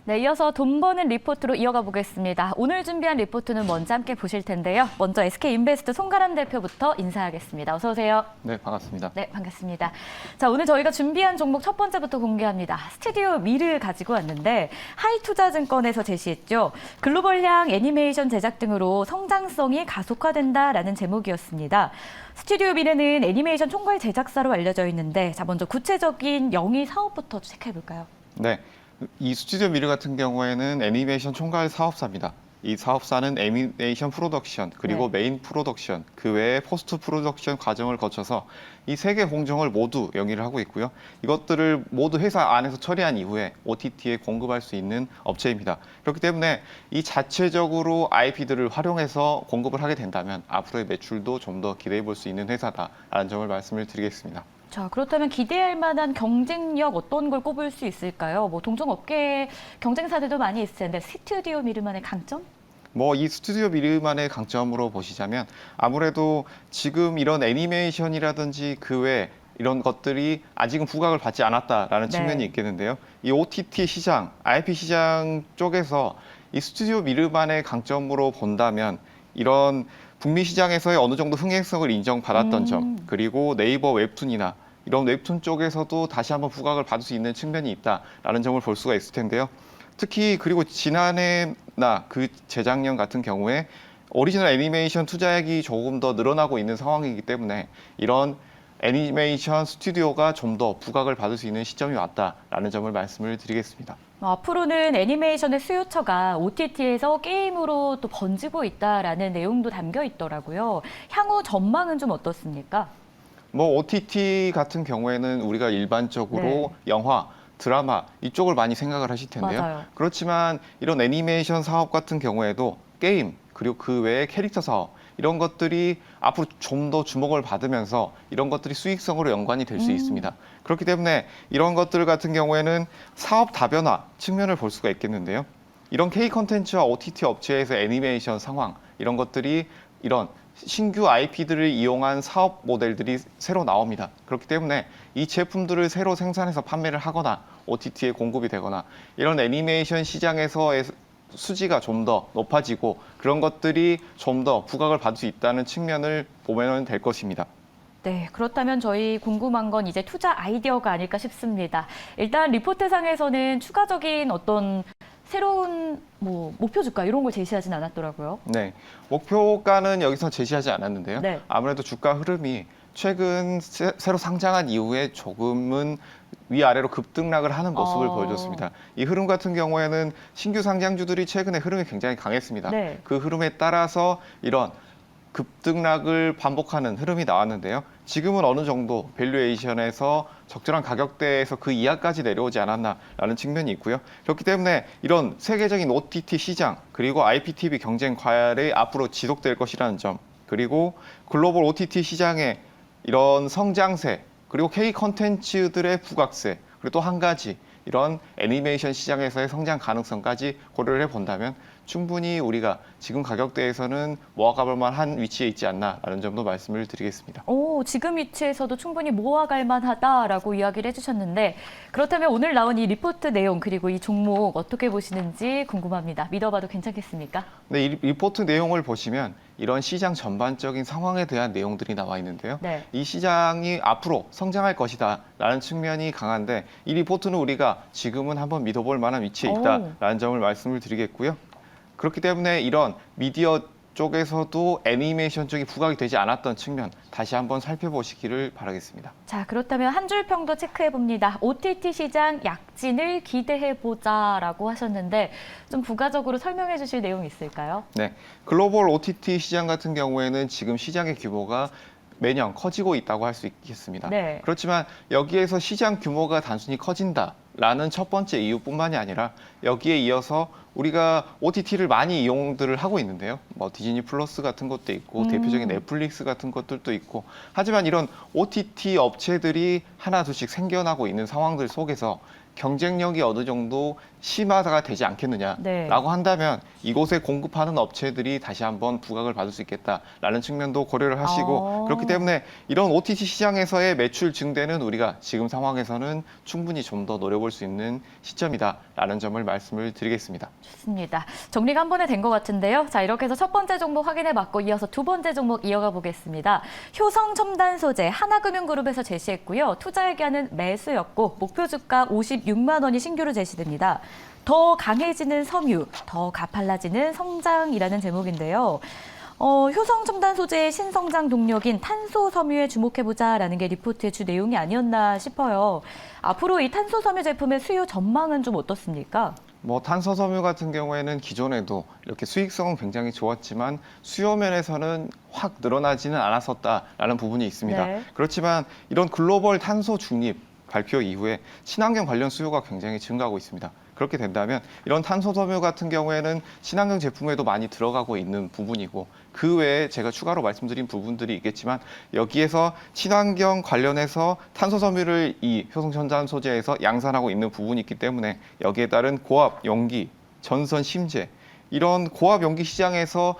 네, 이어서 돈 버는 리포트로 이어가 보겠습니다. 오늘 준비한 리포트는 먼저 함께 보실 텐데요. 먼저 SK인베스트 송가람 대표부터 인사하겠습니다. 어서 오세요. 네, 반갑습니다. 네, 반갑습니다. 자, 오늘 저희가 준비한 종목 첫 번째부터 공개합니다. 스튜디오 미를 가지고 왔는데 하이투자증권에서 제시했죠. 글로벌향 애니메이션 제작 등으로 성장성이 가속화된다라는 제목이었습니다. 스튜디오 미래는 애니메이션 총괄 제작사로 알려져 있는데, 자, 먼저 구체적인 영위 사업부터 체크해볼까요? 네, 이 스튜디오 미르 같은 경우에는 애니메이션 총괄 사업사입니다. 이 사업사는 애니메이션 프로덕션, 그리고 메인 프로덕션, 그 외에 포스트 프로덕션 과정을 거쳐서 이 세 개 공정을 모두 영위를 하고 있고요. 이것들을 모두 회사 안에서 처리한 이후에 OTT에 공급할 수 있는 업체입니다. 그렇기 때문에 이 자체적으로 IP들을 활용해서 공급을 하게 된다면 앞으로의 매출도 좀 더 기대해 볼 수 있는 회사다라는 점을 말씀을 드리겠습니다. 자, 그렇다면 기대할 만한 경쟁력 어떤 걸 꼽을 수 있을까요? 뭐 동종 업계 경쟁사들도 많이 있을 텐데 스튜디오 미르만의 강점? 이 스튜디오 미르만의 강점으로 보시자면 아무래도 지금 이런 애니메이션이라든지 그 외 이런 것들이 아직은 부각을 받지 않았다라는 측면이 있겠는데요. 이 OTT 시장, IP 시장 쪽에서 이 스튜디오 미르만의 강점으로 본다면 이런 북미 시장에서의 어느 정도 흥행성을 인정받았던 점, 그리고 네이버 웹툰이나 이런 웹툰 쪽에서도 다시 한번 부각을 받을 수 있는 측면이 있다라는 점을 볼 수가 있을 텐데요. 특히 그리고 지난해나 그 재작년 같은 경우에 오리지널 애니메이션 투자액이 조금 더 늘어나고 있는 상황이기 때문에 이런 애니메이션 스튜디오가 좀 더 부각을 받을 수 있는 시점이 왔다라는 점을 말씀을 드리겠습니다. 앞으로는 애니메이션의 수요처가 OTT에서 게임으로 또 번지고 있다라는 내용도 담겨 있더라고요. 향후 전망은 좀 어떻습니까? OTT 같은 경우에는 우리가 일반적으로 영화, 드라마 이쪽을 많이 생각을 하실 텐데요. 맞아요. 그렇지만 이런 애니메이션 사업 같은 경우에도 게임, 그리고 그 외에 캐릭터 사업 이런 것들이 앞으로 좀 더 주목을 받으면서 이런 것들이 수익성으로 연관이 될 수 있습니다. 그렇기 때문에 이런 것들 같은 경우에는 사업 다변화 측면을 볼 수가 있겠는데요. 이런 K 콘텐츠와 OTT 업체에서 애니메이션 상황 이런 것들이 이런 신규 IP들을 이용한 사업 모델들이 새로 나옵니다. 그렇기 때문에 이 제품들을 새로 생산해서 판매를 하거나 OTT에 공급이 되거나 이런 애니메이션 시장에서의 수지가 좀 더 높아지고 그런 것들이 좀 더 부각을 받을 수 있다는 측면을 보면 될 것입니다. 네, 그렇다면 저희 궁금한 건 이제 투자 아이디어가 아닐까 싶습니다. 일단 리포트상에서는 추가적인 어떤 새로운 목표 주가 이런 걸 제시하진 않았더라고요. 네, 목표가는 여기서 제시하지 않았는데요. 네. 아무래도 주가 흐름이 최근 새로 상장한 이후에 조금은 위아래로 급등락을 하는 모습을 보여줬습니다. 이 흐름 같은 경우에는 신규 상장주들이 최근에 흐름이 굉장히 강했습니다. 네. 그 흐름에 따라서 이런 급등락을 반복하는 흐름이 나왔는데요. 지금은 어느 정도 밸류에이션에서 적절한 가격대에서 그 이하까지 내려오지 않았나라는 측면이 있고요. 그렇기 때문에 이런 세계적인 OTT 시장 그리고 IPTV 경쟁 과열이 앞으로 지속될 것이라는 점, 그리고 글로벌 OTT 시장의 이런 성장세, 그리고 K 콘텐츠들의 부각세, 그리고 또 한 가지 이런 애니메이션 시장에서의 성장 가능성까지 고려를 해본다면 충분히 우리가 지금 가격대에서는 모아가볼 만한 위치에 있지 않나라는 점도 말씀을 드리겠습니다. 지금 위치에서도 충분히 모아갈 만하다라고 이야기를 해주셨는데, 그렇다면 오늘 나온 이 리포트 내용 그리고 이 종목 어떻게 보시는지 궁금합니다. 믿어봐도 괜찮겠습니까? 네, 이 리포트 내용을 보시면 이런 시장 전반적인 상황에 대한 내용들이 나와 있는데요. 네. 이 시장이 앞으로 성장할 것이다라는 측면이 강한데 이 리포트는 우리가 지금은 한번 믿어볼 만한 위치에 있다라는 점을 말씀을 드리겠고요. 그렇기 때문에 이런 미디어 쪽에서도 애니메이션 쪽이 부각이 되지 않았던 측면 다시 한번 살펴보시기를 바라겠습니다. 자, 그렇다면 한 줄 평도 체크해 봅니다. OTT 시장 약진을 기대해 보자라고 하셨는데 좀 부가적으로 설명해 주실 내용이 있을까요? 네, 글로벌 OTT 시장 같은 경우에는 지금 시장의 규모가 매년 커지고 있다고 할 수 있겠습니다. 네. 그렇지만 여기에서 시장 규모가 단순히 커진다라는 첫 번째 이유뿐만이 아니라 여기에 이어서 우리가 OTT를 많이 이용들을 하고 있는데요. 디즈니 플러스 같은 것도 있고 대표적인 넷플릭스 같은 것들도 있고 하지만 이런 OTT 업체들이 하나 둘씩 생겨나고 있는 상황들 속에서 경쟁력이 어느 정도 심화가 되지 않겠느냐라고 네. 한다면 이곳에 공급하는 업체들이 다시 한번 부각을 받을 수 있겠다라는 측면도 고려를 하시고 그렇기 때문에 이런 OTT 시장에서의 매출 증대는 우리가 지금 상황에서는 충분히 좀 더 노려볼 수 있는 시점이다라는 점을 말씀을 드리겠습니다. 좋습니다. 정리가 한 번에 된 것 같은데요. 자, 이렇게 해서 첫 번째 종목 확인해 봤고 이어서 두 번째 종목 이어가 보겠습니다. 효성 첨단 소재 하나금융그룹에서 제시했고요. 투자 얘기하는 매수였고 목표 주가 56만 원이 신규로 제시됩니다. 더 강해지는 섬유, 더 가팔라지는 성장이라는 제목인데요. 효성 첨단 소재의 신성장 동력인 탄소 섬유에 주목해보자라는 게 리포트의 주 내용이 아니었나 싶어요. 앞으로 이 탄소 섬유 제품의 수요 전망은 좀 어떻습니까? 뭐 탄소 섬유 같은 경우에는 기존에도 이렇게 수익성은 굉장히 좋았지만 수요 면에서는 확 늘어나지는 않았었다라는 부분이 있습니다. 네. 그렇지만 이런 글로벌 탄소 중립 발표 이후에 친환경 관련 수요가 굉장히 증가하고 있습니다. 그렇게 된다면 이런 탄소 섬유 같은 경우에는 친환경 제품에도 많이 들어가고 있는 부분이고 그 외에 제가 추가로 말씀드린 부분들이 있겠지만 여기에서 친환경 관련해서 탄소 섬유를 이 효성 첨단 소재에서 양산하고 있는 부분이 있기 때문에 여기에 따른 고압 용기, 전선 심재 이런 고압 용기 시장에서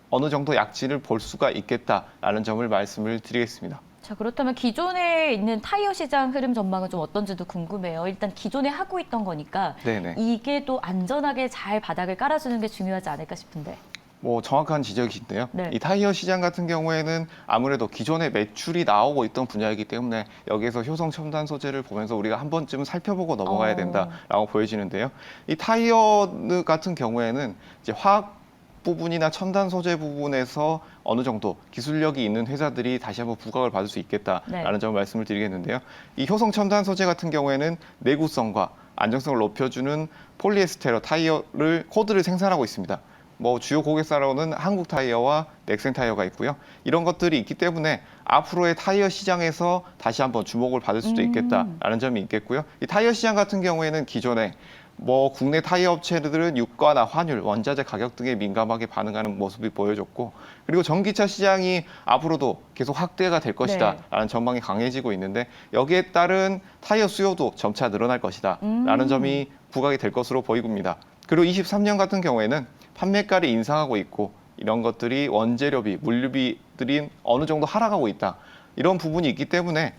어느 정도 약진을 볼 수가 있겠다라는 점을 말씀을 드리겠습니다. 자, 그렇다면 기존에 있는 타이어 시장 흐름 전망은 좀 어떤지도 궁금해요. 일단 기존에 하고 있던 거니까 네네. 이게 또 안전하게 잘 바닥을 깔아주는 게 중요하지 않을까 싶은데. 뭐 정확한 지적이신데요. 네. 이 타이어 시장 같은 경우에는 아무래도 기존에 매출이 나오고 있던 분야이기 때문에 여기에서 효성 첨단 소재를 보면서 우리가 한 번쯤 살펴보고 넘어가야 된다라고 보여지는데요. 이 타이어 같은 경우에는 이제 화학 부분이나 첨단 소재 부분에서 어느 정도 기술력이 있는 회사들이 다시 한번 부각을 받을 수 있겠다라는 네. 점을 말씀을 드리겠는데요. 이 효성 첨단 소재 같은 경우에는 내구성과 안정성을 높여주는 폴리에스테르 타이어를 코드를 생산하고 있습니다. 뭐 주요 고객사로는 한국 타이어와 넥센 타이어가 있고요. 이런 것들이 있기 때문에 앞으로의 타이어 시장에서 다시 한번 주목을 받을 수도 있겠다라는 점이 있겠고요. 이 타이어 시장 같은 경우에는 기존에 뭐 국내 타이어 업체들은 유가나 환율, 원자재 가격 등에 민감하게 반응하는 모습이 보여졌고 그리고 전기차 시장이 앞으로도 계속 확대가 될 것이다라는 전망이 강해지고 있는데 여기에 따른 타이어 수요도 점차 늘어날 것이다라는 점이 부각이 될 것으로 보입니다. 그리고 23년 같은 경우에는 판매가를 인상하고 있고 이런 것들이 원재료비, 물류비들이 어느 정도 하락하고 있다. 이런 부분이 있기 때문에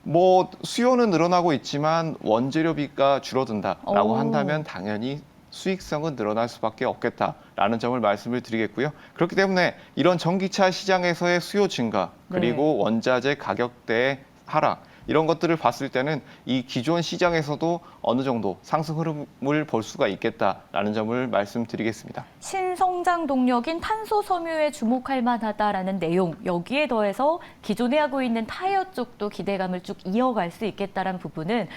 뭐 수요는 늘어나고 있지만 원재료비가 줄어든다라고 오. 한다면 당연히 수익성은 늘어날 수밖에 없겠다라는 점을 말씀을 드리겠고요. 그렇기 때문에 이런 전기차 시장에서의 수요 증가 그리고 원자재 가격대의 하락 이런 것들을 봤을 때는 이 기존 시장에서도 어느 정도 상승 흐름을 볼 수가 있겠다라는 점을 말씀드리겠습니다. 신성장 동력인 탄소 섬유에 주목할 만하다라는 내용, 여기에 더해서 기존에 하고 있는 타이어 쪽도 기대감을 쭉 이어갈 수 있겠다라는 부분은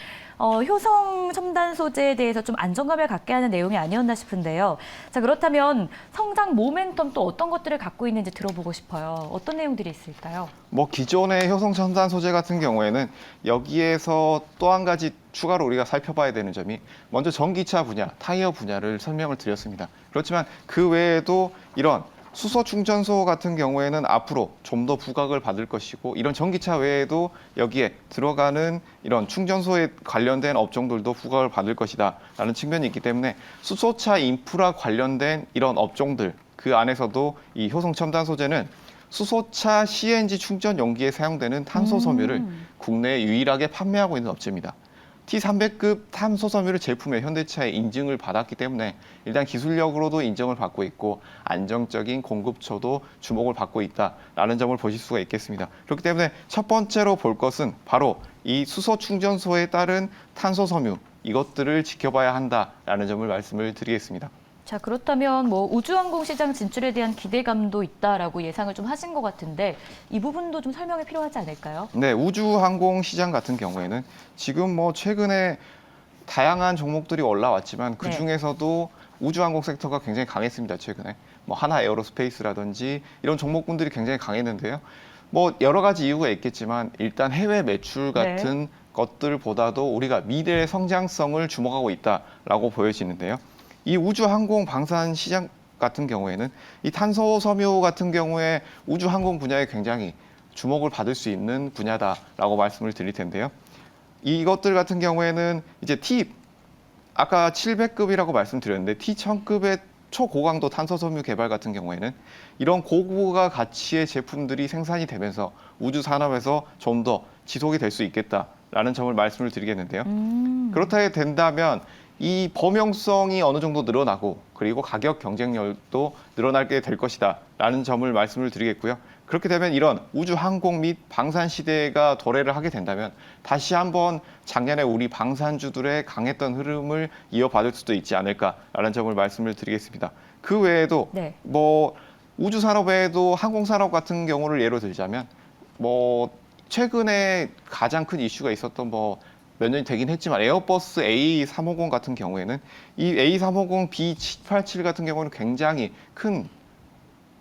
효성 첨단 소재에 대해서 좀 안정감을 갖게 하는 내용이 아니었나 싶은데요. 자, 그렇다면 성장 모멘텀 또 어떤 것들을 갖고 있는지 들어보고 싶어요. 어떤 내용들이 있을까요? 뭐 기존의 효성 첨단 소재 같은 경우에는 여기에서 또 한 가지 추가로 우리가 살펴봐야 되는 점이 먼저 전기차 분야, 타이어 분야를 설명을 드렸습니다. 그렇지만 그 외에도 이런 수소 충전소 같은 경우에는 앞으로 좀 더 부각을 받을 것이고 이런 전기차 외에도 여기에 들어가는 이런 충전소에 관련된 업종들도 부각을 받을 것이다라는 측면이 있기 때문에 수소차 인프라 관련된 이런 업종들 그 안에서도 이 효성 첨단 소재는 수소차 CNG 충전 용기에 사용되는 탄소 섬유를 국내에 유일하게 판매하고 있는 업체입니다. T300급 탄소 섬유를 제품에 현대차에 인증을 받았기 때문에 일단 기술력으로도 인정을 받고 있고 안정적인 공급처도 주목을 받고 있다라는 점을 보실 수가 있겠습니다. 그렇기 때문에 첫 번째로 볼 것은 바로 이 수소 충전소에 따른 탄소 섬유 이것들을 지켜봐야 한다라는 점을 말씀을 드리겠습니다. 자, 그렇다면 뭐 우주항공 시장 진출에 대한 기대감도 있다라고 예상을 좀 하신 것 같은데 이 부분도 좀 설명이 필요하지 않을까요? 네, 우주항공 시장 같은 경우에는 지금 뭐 최근에 다양한 종목들이 올라왔지만 그 중에서도 우주항공 섹터가 굉장히 강했습니다. 최근에 뭐 하나 에어로스페이스라든지 이런 종목군들이 굉장히 강했는데요. 뭐 여러 가지 이유가 있겠지만 일단 해외 매출 같은 것들보다도 우리가 미래의 성장성을 주목하고 있다라고 보여지는데요. 이 우주항공 방산 시장 같은 경우에는 이 탄소 섬유 같은 경우에 우주항공 분야에 굉장히 주목을 받을 수 있는 분야다라고 말씀을 드릴 텐데요. 이것들 같은 경우에는 이제 아까 700급이라고 말씀드렸는데 T1000급의 초고강도 탄소섬유 개발 같은 경우에는 이런 고부가 가치의 제품들이 생산이 되면서 우주 산업에서 좀 더 지속이 될 수 있겠다라는 점을 말씀을 드리겠는데요. 그렇다 된다면 이 범용성이 어느 정도 늘어나고 그리고 가격 경쟁력도 늘어나게 될 것이다라는 점을 말씀을 드리겠고요. 그렇게 되면 이런 우주 항공 및 방산 시대가 도래를 하게 된다면 다시 한번 작년에 우리 방산주들의 강했던 흐름을 이어받을 수도 있지 않을까라는 점을 말씀을 드리겠습니다. 그 외에도 네. 뭐 우주 산업 외에도 항공 산업 같은 경우를 예로 들자면 뭐 최근에 가장 큰 이슈가 있었던 몇 년이 되긴 했지만 에어버스 A350 같은 경우에는 이 A350 B787 같은 경우는 굉장히 큰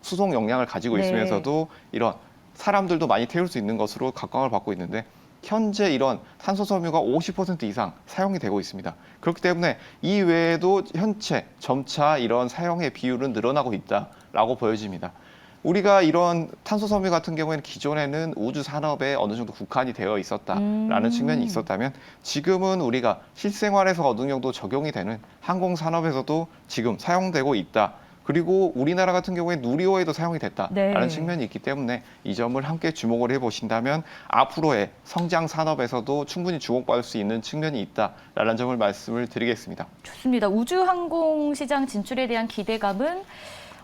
수송 역량을 가지고 네. 있으면서도 이런 사람들도 많이 태울 수 있는 것으로 각광을 받고 있는데 현재 이런 탄소섬유가 50% 이상 사용이 되고 있습니다. 그렇기 때문에 이 외에도 현재 점차 이런 사용의 비율은 늘어나고 있다라고 보여집니다. 우리가 이런 탄소섬유 같은 경우에는 기존에는 우주 산업에 어느 정도 국한이 되어 있었다라는 측면이 있었다면 지금은 우리가 실생활에서 어느 정도 적용이 되는 항공 산업에서도 지금 사용되고 있다. 그리고 우리나라 같은 경우에 누리호에도 사용이 됐다라는 네. 측면이 있기 때문에 이 점을 함께 주목을 해보신다면 앞으로의 성장 산업에서도 충분히 주목받을 수 있는 측면이 있다라는 점을 말씀을 드리겠습니다. 좋습니다. 우주 항공 시장 진출에 대한 기대감은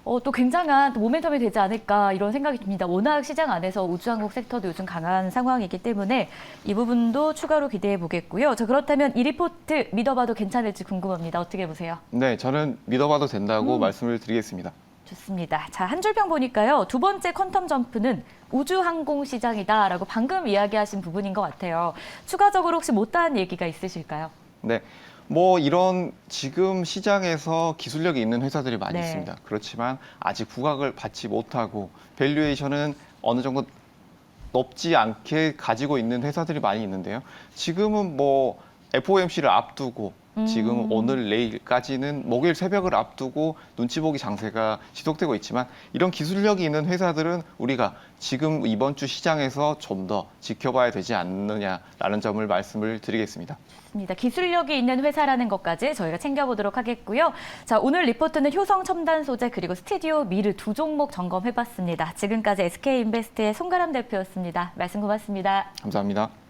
또 굉장한 또 모멘텀이 되지 않을까 이런 생각이 듭니다. 워낙 시장 안에서 우주항공 섹터도 요즘 강한 상황이기 때문에 이 부분도 추가로 기대해 보겠고요. 자, 그렇다면 이 리포트 믿어봐도 괜찮을지 궁금합니다. 어떻게 보세요? 네, 저는 믿어봐도 된다고 말씀을 드리겠습니다. 좋습니다. 자, 한 줄평 보니까요. 두 번째 퀀텀 점프는 우주항공 시장이다라고 방금 이야기하신 부분인 것 같아요. 추가적으로 혹시 못다한 얘기가 있으실까요? 네. 이런 지금 시장에서 기술력이 있는 회사들이 많이 네. 있습니다. 그렇지만 아직 부각을 받지 못하고 밸류에이션은 어느 정도 높지 않게 가지고 있는 회사들이 많이 있는데요. 지금은 FOMC를 앞두고 지금 오늘 내일까지는 목요일 새벽을 앞두고 눈치 보기 장세가 지속되고 있지만 이런 기술력이 있는 회사들은 우리가 지금 이번 주 시장에서 좀 더 지켜봐야 되지 않느냐라는 점을 말씀을 드리겠습니다. 좋습니다. 기술력이 있는 회사라는 것까지 저희가 챙겨보도록 하겠고요. 자, 오늘 리포트는 효성 첨단 소재 그리고 스튜디오 미르 두 종목 점검해봤습니다. 지금까지 SK인베스트의 송가람 대표였습니다. 말씀 고맙습니다. 감사합니다.